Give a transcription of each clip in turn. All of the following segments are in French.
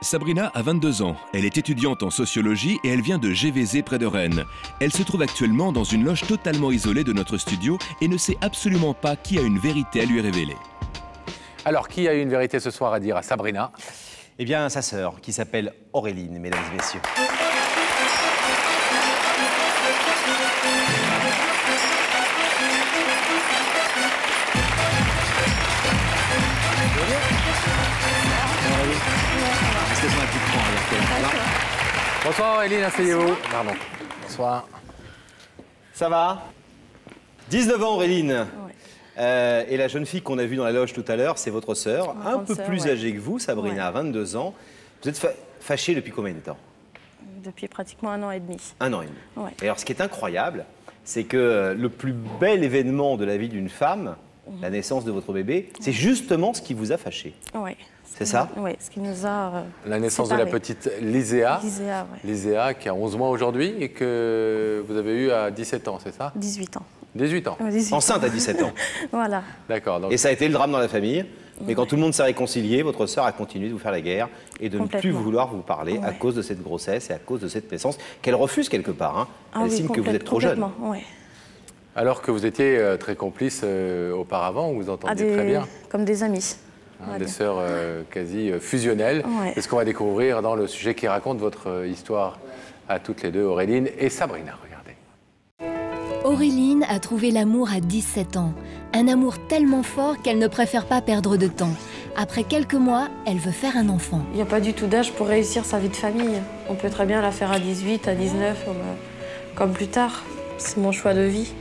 Sabrina a 22 ans, elle est étudiante en sociologie et elle vient de Gévézé près de Rennes. Elle se trouve actuellement dans une loge totalement isolée de notre studio et ne sait absolument pas qui a une vérité à lui révéler. Alors, qui a une vérité ce soir à dire à Sabrina? Eh bien, sa sœur, qui s'appelle Auréline, mesdames et messieurs. Bonsoir Auréline, asseyez-vous. Pardon. Bonsoir. Ça va? 19 ans, Auréline. Ouais. Et la jeune fille qu'on a vue dans la loge tout à l'heure, c'est votre sœur, un peu plus âgée que vous, Sabrina, 22 ans. Vous êtes fâchée depuis combien de temps? Depuis pratiquement 1 an et demi. 1 an et demi. Ouais. Et alors, ce qui est incroyable, c'est que le plus bel événement de la vie d'une femme, la naissance de votre bébé, c'est justement ce qui vous a fâché. Oui. C'est ça? Oui, ce qui nous a la naissance séparés. de la petite Lyséa. Lyséa, ouais. Lyséa qui a 11 mois aujourd'hui et que vous avez eu à 17 ans, c'est ça? 18 ans. 18 ans. 18 ans. Enceinte à 17 ans. Voilà. D'accord. Donc... Et ça a été le drame dans la famille. Mais quand tout le monde s'est réconcilié, votre sœur a continué de vous faire la guerre et de ne plus vouloir vous parler à cause de cette grossesse et à cause de cette naissance qu'elle refuse quelque part. Hein. Elle estime que vous êtes trop jeune. Ouais. Alors que vous étiez très complices auparavant, vous entendiez très bien. Comme des amis. Des sœurs quasi fusionnelles. Ouais. C'est ce qu'on va découvrir dans le sujet qui raconte votre histoire à toutes les deux, Auréline et Sabrina. Regardez. Auréline a trouvé l'amour à 17 ans. Un amour tellement fort qu'elle ne préfère pas perdre de temps. Après quelques mois, elle veut faire un enfant. Il n'y a pas du tout d'âge pour réussir sa vie de famille. On peut très bien la faire à 18, à 19, comme plus tard. C'est mon choix de vie.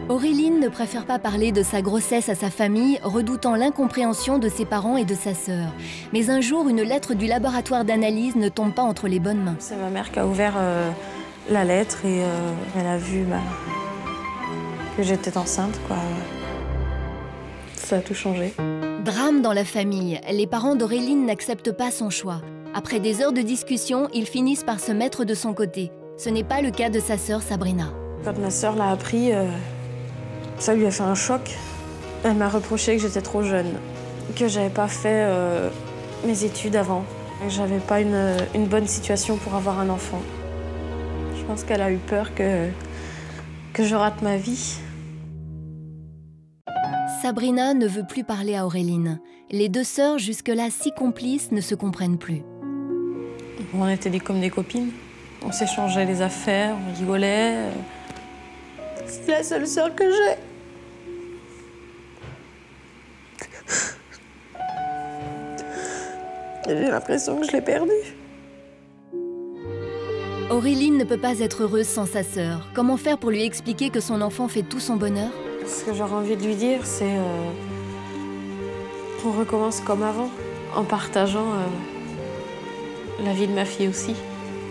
Auréline ne préfère pas parler de sa grossesse à sa famille, redoutant l'incompréhension de ses parents et de sa sœur. Mais un jour, une lettre du laboratoire d'analyse ne tombe pas entre les bonnes mains. C'est ma mère qui a ouvert la lettre et elle a vu que j'étais enceinte, quoi. Ça a tout changé. Drame dans la famille. Les parents d'Auréline n'acceptent pas son choix. Après des heures de discussion, ils finissent par se mettre de son côté. Ce n'est pas le cas de sa sœur Sabrina. Quand ma sœur l'a appris, ça lui a fait un choc. Elle m'a reproché que j'étais trop jeune, que j'avais pas fait mes études avant, que j'avais pas une bonne situation pour avoir un enfant. Je pense qu'elle a eu peur que je rate ma vie. Sabrina ne veut plus parler à Auréline. Les deux sœurs, jusque-là si complices, ne se comprennent plus. On était comme des copines. On s'échangeait les affaires, on rigolait. C'est la seule sœur que j'ai. J'ai l'impression que je l'ai perdue. Auréline ne peut pas être heureuse sans sa sœur. Comment faire pour lui expliquer que son enfant fait tout son bonheur? Ce que j'aurais envie de lui dire, c'est qu'on recommence comme avant, en partageant la vie de ma fille aussi.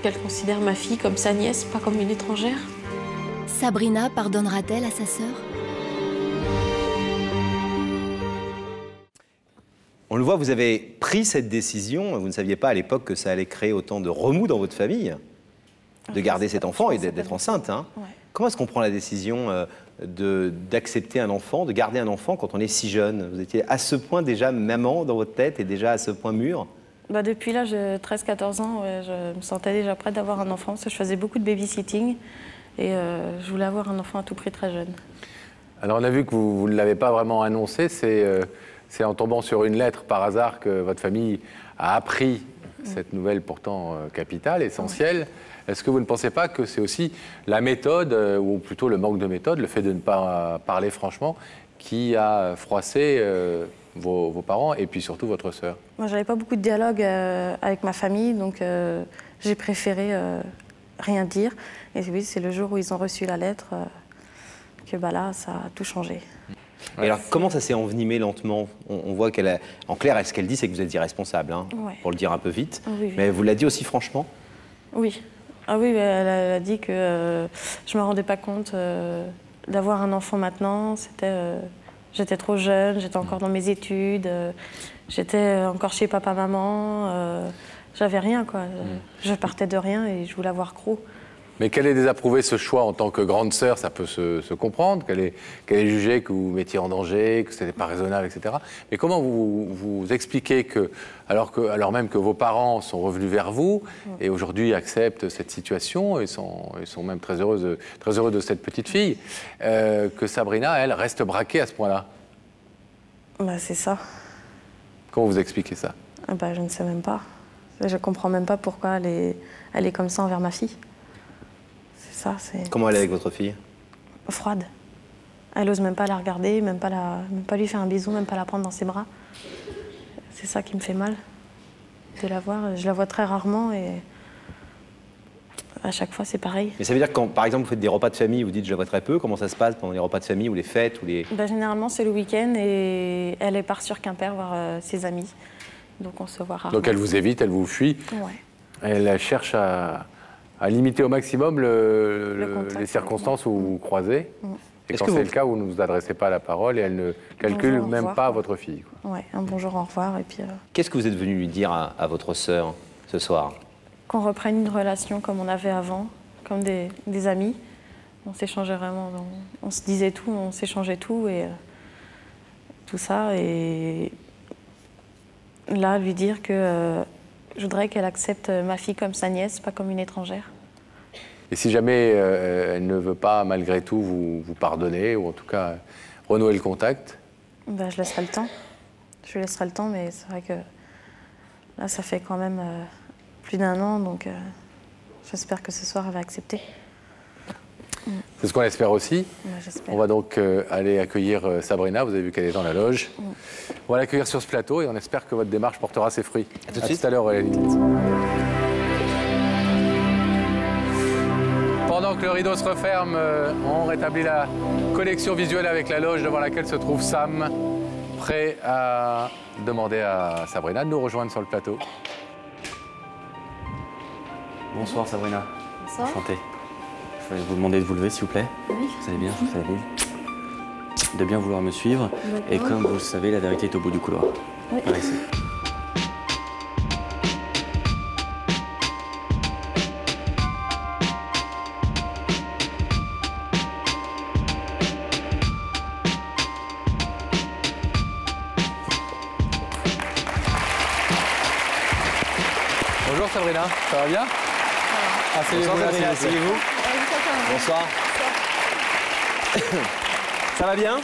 Qu'elle considère ma fille comme sa nièce, pas comme une étrangère. Sabrina pardonnera-t-elle à sa sœur? On le voit, vous avez pris cette décision. Vous ne saviez pas à l'époque que ça allait créer autant de remous dans votre famille, de garder cet enfant et d'être enceinte. Hein. Ouais. Comment est-ce qu'on prend la décision d'accepter un enfant, de garder un enfant quand on est si jeune? Vous étiez à ce point déjà maman dans votre tête et déjà à ce point mûre? Depuis là, j'ai 13-14 ans, je me sentais déjà prête d'avoir un enfant parce que je faisais beaucoup de babysitting et je voulais avoir un enfant à tout prix très jeune. Alors on a vu que vous ne l'avez pas vraiment annoncé, c'est en tombant sur une lettre par hasard que votre famille a appris cette nouvelle pourtant capitale, essentielle. Est-ce que vous ne pensez pas que c'est aussi la méthode, ou plutôt le manque de méthode, le fait de ne pas parler franchement, qui a froissé vos parents et puis surtout votre sœur? Moi, j'avais pas beaucoup de dialogue avec ma famille, donc j'ai préféré rien dire. Et oui, c'est le jour où ils ont reçu la lettre que là, ça a tout changé. Et alors, comment ça s'est envenimé lentement? On voit qu'elle a... En clair, ce qu'elle dit, c'est que vous êtes irresponsable, hein, pour le dire un peu vite. Oui. Mais vous l'a dit aussi franchement? Oui. Ah oui, elle a dit que je ne me rendais pas compte d'avoir un enfant maintenant. J'étais trop jeune, j'étais encore dans mes études, j'étais encore chez papa-maman. J'avais rien, quoi. Je partais de rien et je voulais avoir gros. Mais qu'elle ait désapprouvé ce choix en tant que grande sœur, ça peut se comprendre, qu'elle ait jugé que vous mettiez en danger, que ce n'était pas raisonnable, etc. Mais comment vous expliquez que, alors même que vos parents sont revenus vers vous et aujourd'hui acceptent cette situation et sont même très heureux de cette petite fille, que Sabrina, elle, reste braquée à ce point-là? Bah, c'est ça. Comment vous expliquez ça? Bah, je ne sais même pas. Je comprends même pas pourquoi elle est comme ça envers ma fille. C'est ça, c'est... Comment elle est avec votre fille? Froide. Elle ose même pas la regarder, même pas lui faire un bisou, même pas la prendre dans ses bras. C'est ça qui me fait mal, de la voir. Je la vois très rarement et à chaque fois c'est pareil. Mais ça veut dire que quand, par exemple, vous faites des repas de famille, vous dites je la vois très peu, comment ça se passe pendant les repas de famille ou les fêtes ou les... Bah, généralement c'est le week-end et elle part sur Quimper voir ses amis. Donc on se voit rarement. Donc elle vous évite, elle vous fuit. Ouais. Elle cherche à limiter au maximum les circonstances où vous vous croisez. Et quand c'est le cas, vous ne vous adressez pas à la parole et elle ne calcule même pas votre fille. Oui, un bonjour, au revoir. Et puis. Qu'est-ce que vous êtes venu lui dire à votre sœur ce soir? Qu'on reprenne une relation comme on avait avant, comme des amis. On s'échangeait vraiment, on se disait tout, on s'échangeait tout et tout ça. Et là, lui dire que je voudrais qu'elle accepte ma fille comme sa nièce, pas comme une étrangère. Et si jamais elle ne veut pas, malgré tout, vous pardonner, ou en tout cas renouer le contact? Ben, je laisserai le temps. Je lui laisserai le temps, mais c'est vrai que là, ça fait quand même plus d'1 an, donc j'espère que ce soir, elle va accepter. C'est ce qu'on espère aussi. J'espère. On va donc aller accueillir Sabrina, vous avez vu qu'elle est dans la loge. On va l'accueillir sur ce plateau et on espère que votre démarche portera ses fruits. À tout de suite. Tout à l'heure, pendant que le rideau se referme, on rétablit la connexion visuelle avec la loge devant laquelle se trouve Sam, prêt à demander à Sabrina de nous rejoindre sur le plateau. Bonsoir Sabrina. Bonsoir. Enchanté. Je vais vous demander de vous lever s'il vous plaît. Oui. Vous allez bien, vous allez de bien vouloir me suivre. Et comme vous le savez, la vérité est au bout du couloir. Oui. Par ici. Bonjour Sabrina, ça va bien? Bonsoir Sabrina, asseyez-vous. Bonsoir. Ça va bien?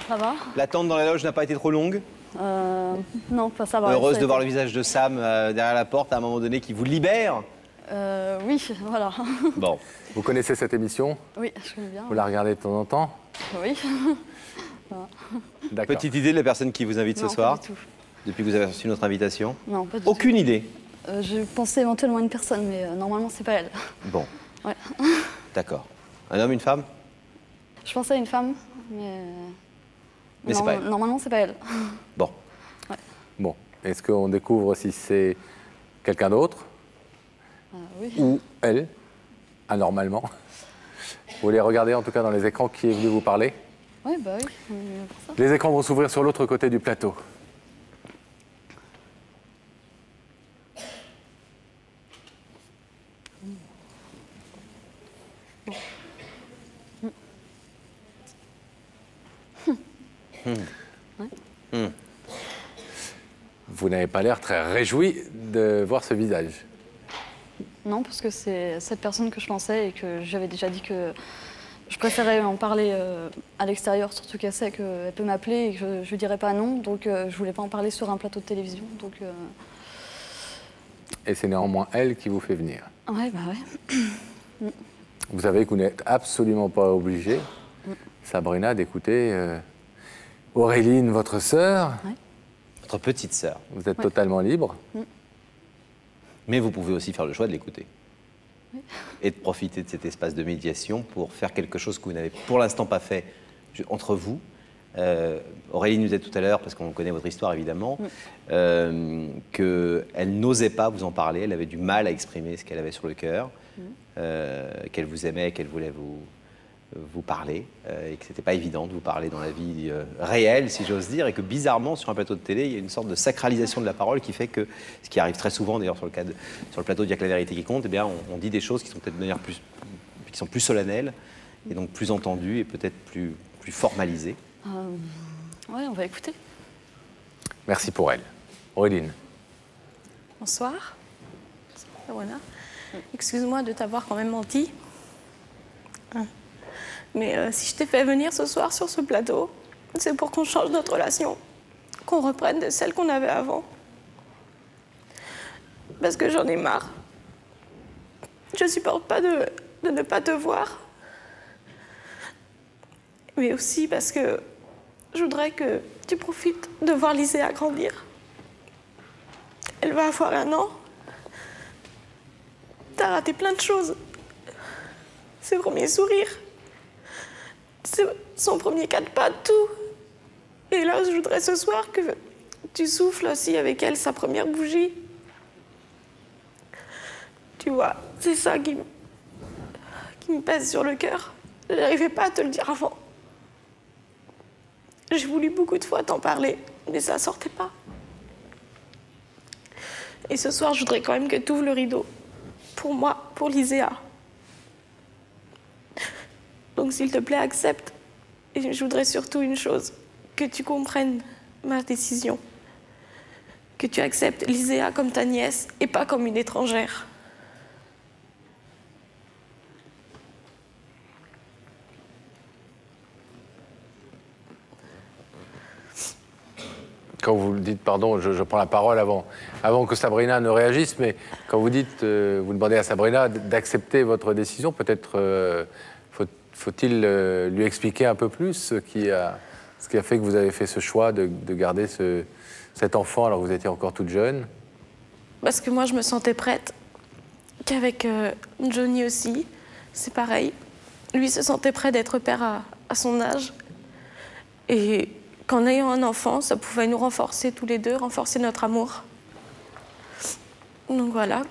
Ça va? L'attente dans la loge n'a pas été trop longue? Non, pas ça va. Heureuse de voir le visage de Sam derrière la porte à un moment donné qui vous libère? Oui, voilà. Bon. Vous connaissez cette émission? Oui, je connais bien. Vous la regardez de temps en temps? Oui. D'accord. Petite idée de la personne qui vous invite ce soir? Pas du tout. Depuis que vous avez reçu notre invitation? Non, pas du Aucune idée? tout. Je pensais éventuellement à une personne, mais normalement, c'est pas elle. Bon. Ouais. D'accord. Un homme, une femme? Je pensais à une femme, mais c'est pas elle. Normalement, c'est pas elle. Bon. Ouais. Bon, est-ce qu'on découvre si c'est quelqu'un d'autre? Oui. Ou elle, anormalement? Vous voulez regarder en tout cas dans les écrans qui est venu vous parler? Oui, bah oui, on est venu pour ça. Les écrans vont s'ouvrir sur l'autre côté du plateau. Vous n'avez pas l'air très réjoui de voir ce visage. Non, parce que c'est cette personne que je pensais et que j'avais déjà dit que je préférais en parler à l'extérieur, surtout qu'elle sait qu'elle peut m'appeler et que je ne dirais pas non. Donc je voulais pas en parler sur un plateau de télévision. Donc, Et c'est néanmoins elle qui vous fait venir. ouais, bah ouais. Vous savez que vous n'êtes absolument pas obligé, Sabrina, d'écouter Auréline, votre sœur. Ouais. Votre petite sœur. Vous êtes totalement libre. Mais vous pouvez aussi faire le choix de l'écouter. Et de profiter de cet espace de médiation pour faire quelque chose que vous n'avez pour l'instant pas fait entre vous. Aurélie nous disait tout à l'heure, parce qu'on connaît votre histoire évidemment, qu'elle n'osait pas vous en parler, elle avait du mal à exprimer ce qu'elle avait sur le cœur, qu'elle vous aimait, qu'elle voulait vous parler et que c'était pas évident de vous parler dans la vie réelle, si j'ose dire, et que bizarrement, sur un plateau de télé, il y a une sorte de sacralisation de la parole qui fait que, ce qui arrive très souvent d'ailleurs sur le plateau d'Il y a que la vérité qui compte, eh bien, on dit des choses qui sont peut-être de manière qui sont plus solennelles et donc plus entendues et peut-être plus formalisées. Ouais, on va écouter. Merci pour elle. Auréline. Bonsoir. Voilà. Excuse-moi de t'avoir quand même menti. Mais si je t'ai fait venir ce soir sur ce plateau, c'est pour qu'on change notre relation, qu'on reprenne de celle qu'on avait avant. Parce que j'en ai marre. Je supporte pas de ne pas te voir. Mais aussi parce que je voudrais que tu profites de voir Lyséa grandir. Elle va avoir 1 an. T'as raté plein de choses. Ses premiers sourires. Son premier 4 pas, tout. Et là, je voudrais ce soir que tu souffles aussi avec elle sa première bougie. Tu vois, c'est ça qui me pèse sur le cœur. Je n'arrivais pas à te le dire avant. J'ai voulu beaucoup de fois t'en parler, mais ça sortait pas. Et ce soir, je voudrais quand même que tu ouvres le rideau. Pour moi, pour Lyséa. Donc s'il te plaît, accepte. Et je voudrais surtout une chose, que tu comprennes ma décision. Que tu acceptes Lyséa comme ta nièce et pas comme une étrangère. Quand vous dites, pardon, je prends la parole avant que Sabrina ne réagisse, mais quand vous dites, vous demandez à Sabrina d'accepter votre décision, peut-être faut-il lui expliquer un peu plus ce qui a fait que vous avez fait ce choix de garder cet enfant alors que vous étiez encore toute jeune? Parce que moi, je me sentais prête, qu'avec Johnny aussi, c'est pareil. Lui se sentait prêt d'être père à son âge. Et qu'en ayant un enfant, ça pouvait nous renforcer tous les deux, renforcer notre amour. Donc voilà.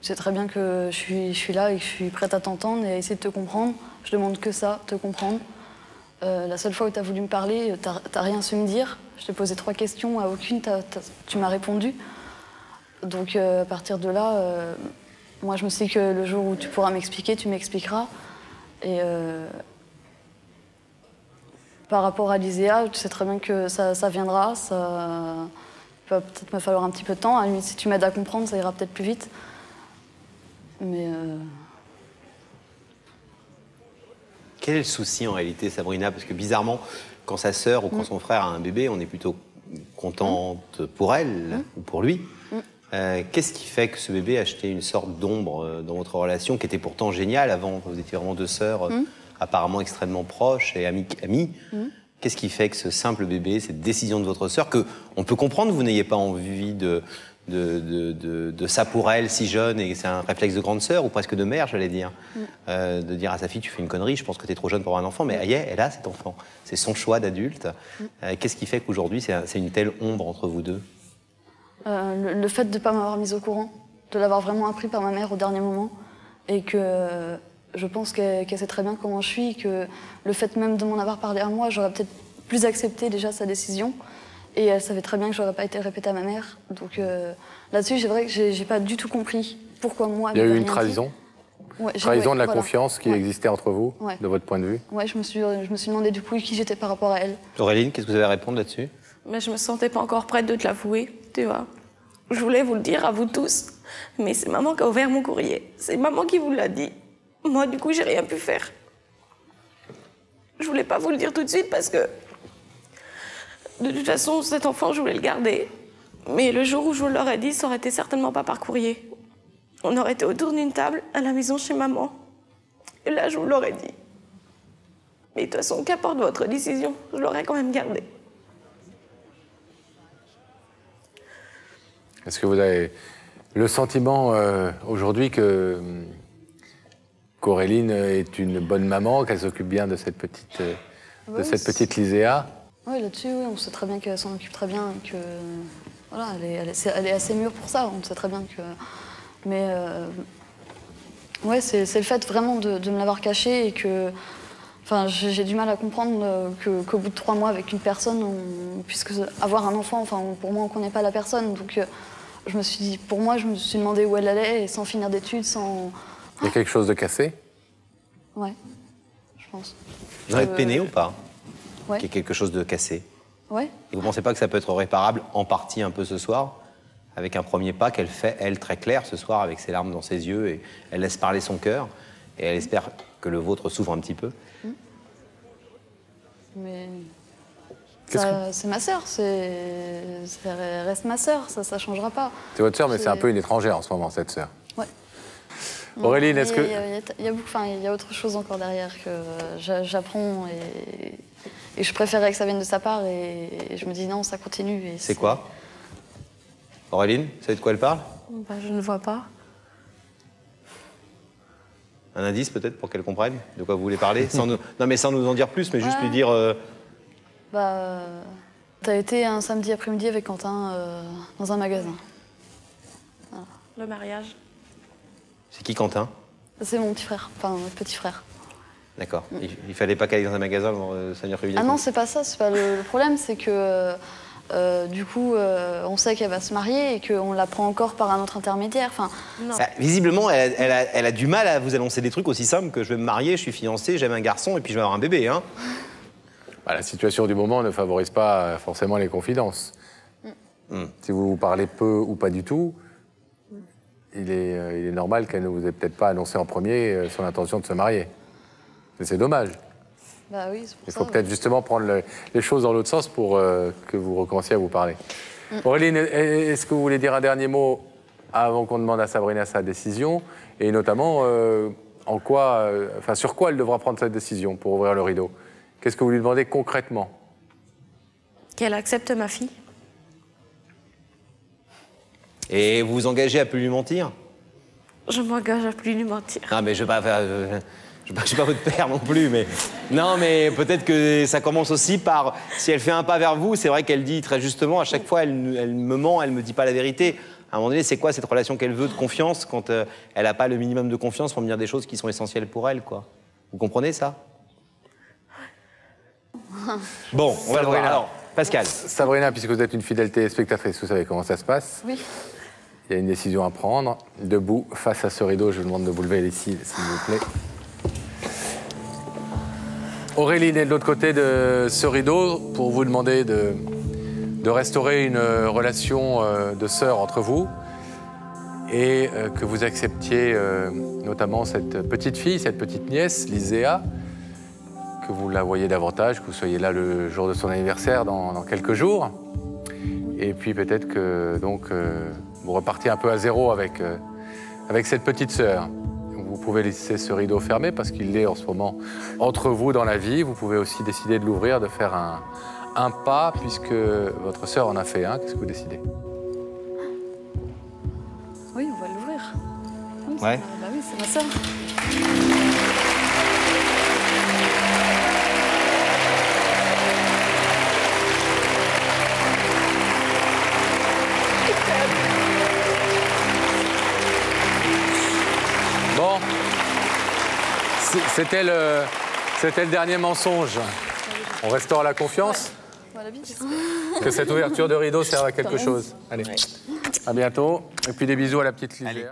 Je sais très bien que je suis là et que je suis prête à t'entendre et à essayer de te comprendre. Je demande que ça, te comprendre. La seule fois où tu as voulu me parler, t'as rien su me dire. Je t'ai posé 3 questions, à aucune tu m'as répondu. Donc à partir de là, moi je me suis dit que le jour où tu pourras m'expliquer, tu m'expliqueras. Et par rapport à Lyséa, tu sais très bien que ça viendra. Ça va peut-être me falloir un petit peu de temps. À la limite, si tu m'aides à comprendre, ça ira peut-être plus vite. Mais Quel est le souci en réalité, Sabrina? Parce que bizarrement, quand sa sœur ou quand son frère a un bébé, on est plutôt contente pour elle ou pour lui. Qu'est-ce qui fait que ce bébé a jeté une sorte d'ombre dans votre relation qui était pourtant géniale avant? Vous étiez vraiment 2 sœurs apparemment extrêmement proches et amies. Qu'est-ce qui fait que ce simple bébé, cette décision de votre sœur, que on peut comprendre que vous n'ayez pas envie de ça pour elle si jeune, et c'est un réflexe de grande sœur ou presque de mère, j'allais dire, de dire à sa fille tu fais une connerie, je pense que tu es trop jeune pour avoir un enfant, mais elle a cet enfant, c'est son choix d'adulte. Qu'est-ce qui fait qu'aujourd'hui c'est une telle ombre entre vous deux? Le fait de ne pas m'avoir mise au courant, de l'avoir vraiment appris par ma mère au dernier moment, et que je pense qu'elle sait très bien comment je suis, et que le fait même de m'en avoir parlé à moi, j'aurais peut-être plus accepté déjà sa décision. Et elle savait très bien que j'aurais pas été répétée à ma mère. Donc là-dessus, c'est vrai que j'ai pas du tout compris pourquoi moi. Il y a eu une trahison. Trahison de la confiance qui existait entre vous, de votre point de vue. Ouais, je me suis demandé du coup qui j'étais par rapport à elle. Auréline, qu'est-ce que vous avez à répondre là-dessus? Mais je me sentais pas encore prête de te l'avouer, tu vois. Je voulais vous le dire à vous tous, mais c'est maman qui a ouvert mon courrier. C'est maman qui vous l'a dit. Moi, du coup, j'ai rien pu faire. Je voulais pas vous le dire tout de suite parce que de toute façon, cet enfant, je voulais le garder. Mais le jour où je vous l'aurais dit, ça aurait été certainement pas par courrier. On aurait été autour d'une table à la maison chez maman. Et là, je vous l'aurais dit. Mais de toute façon, qu'importe votre décision, je l'aurais quand même gardé. Est-ce que vous avez le sentiment aujourd'hui qu'Auréline est une bonne maman, qu'elle s'occupe bien de cette petite Lyséa? Oui, là-dessus, oui, on sait très bien qu'elle s'en occupe très bien, que voilà, elle est assez mûre pour ça. On sait très bien que, mais Ouais, c'est le fait vraiment de me l'avoir caché et que... Enfin, j'ai du mal à comprendre qu'au bout de 3 mois avec une personne, on puisse avoir un enfant. Enfin, pour moi, on ne connaît pas la personne. Donc, je me suis dit, pour moi, je me suis demandé où elle allait, et sans finir d'études, sans... Il y a quelque chose de cassé? Ouais, je pense. Vous en êtes peiné ou pas? Ouais. Qu'il y a quelque chose de cassé? Ouais. Et vous ne pensez pas que ça peut être réparable en partie un peu ce soir, avec un premier pas qu'elle fait, elle, très clair ce soir, avec ses larmes dans ses yeux, et elle laisse parler son cœur, et elle espère que le vôtre s'ouvre un petit peu? Mais c'est ma sœur, ça reste ma sœur, ça changera pas. C'est votre sœur, mais c'est un peu une étrangère en ce moment, cette sœur. Ouais. Auréline, est-ce que... Il y a autre chose encore derrière que j'apprends et je préférerais que ça vienne de sa part et je me dis non, ça continue. C'est quoi? Auréline, vous savez de quoi elle parle? Bah, je ne vois pas. Un indice peut-être pour qu'elle comprenne de quoi vous voulez parler Non mais sans nous en dire plus, mais juste lui dire... Bah, t'as été un samedi après-midi avec Quentin dans un magasin. Voilà. Le mariage. C'est qui Quentin? C'est mon petit frère, enfin mon petit frère. D'accord. Il fallait pas qu'elle aille dans un magasin samedi après-midi? Ah non, c'est pas ça, c'est pas le problème, c'est que du coup, on sait qu'elle va se marier et qu'on la prend encore par un autre intermédiaire. Enfin, bah, visiblement, elle a du mal à vous annoncer des trucs aussi simples que je vais me marier, je suis fiancée, j'aime un garçon et puis je vais avoir un bébé. Hein. Bah, la situation du moment ne favorise pas forcément les confidences. Si vous parlez peu ou pas du tout, il est normal qu'elle ne vous ait peut-être pas annoncé en premier son intention de se marier. Mais c'est dommage. Bah oui, c'est pour Il ça. faut peut-être justement prendre les choses dans l'autre sens pour que vous recommenciez à vous parler. Auréline, est-ce que vous voulez dire un dernier mot avant qu'on demande à Sabrina sa décision? Et notamment, sur quoi elle devra prendre cette décision pour ouvrir le rideau? Qu'est-ce que vous lui demandez concrètement? Qu'elle accepte ma fille. Et vous vous engagez à plus lui mentir? Je m'engage à plus lui mentir. Ah mais je vais pas faire... Je suis pas votre père non plus, mais... Non, mais peut-être que ça commence aussi par... Si elle fait un pas vers vous, c'est vrai qu'elle dit très justement, à chaque fois, elle me ment, elle me dit pas la vérité. À un moment donné, c'est quoi cette relation qu'elle veut de confiance quand elle n'a pas le minimum de confiance pour me dire des choses qui sont essentielles pour elle, quoi? Vous comprenez ça? Bon, on va le voir. Alors, Pascal. Sabrina, puisque vous êtes une fidèle téléspectatrice, vous savez comment ça se passe? Oui. Il y a une décision à prendre. Debout, face à ce rideau, je vous demande de vous lever ici, s'il vous plaît. Auréline est de l'autre côté de ce rideau pour vous demander de restaurer une relation de sœur entre vous et que vous acceptiez notamment cette petite fille, cette petite nièce, Lyséa, que vous la voyez davantage, que vous soyez là le jour de son anniversaire dans quelques jours. Et puis peut-être que vous repartiez un peu à zéro avec cette petite sœur. Vous pouvez laisser ce rideau fermé parce qu'il est en ce moment entre vous dans la vie. Vous pouvez aussi décider de l'ouvrir, de faire un pas, puisque votre sœur en a fait un. Qu'est-ce que vous décidez? Oui, on va l'ouvrir. Ouais. Bah oui, c'est ma sœur. Bon, c'était le dernier mensonge. On restaure la confiance? Voilà, bisous. Que cette ouverture de rideau serve à quelque chose. Allez, à bientôt. Et puis des bisous à la petite Lyséa.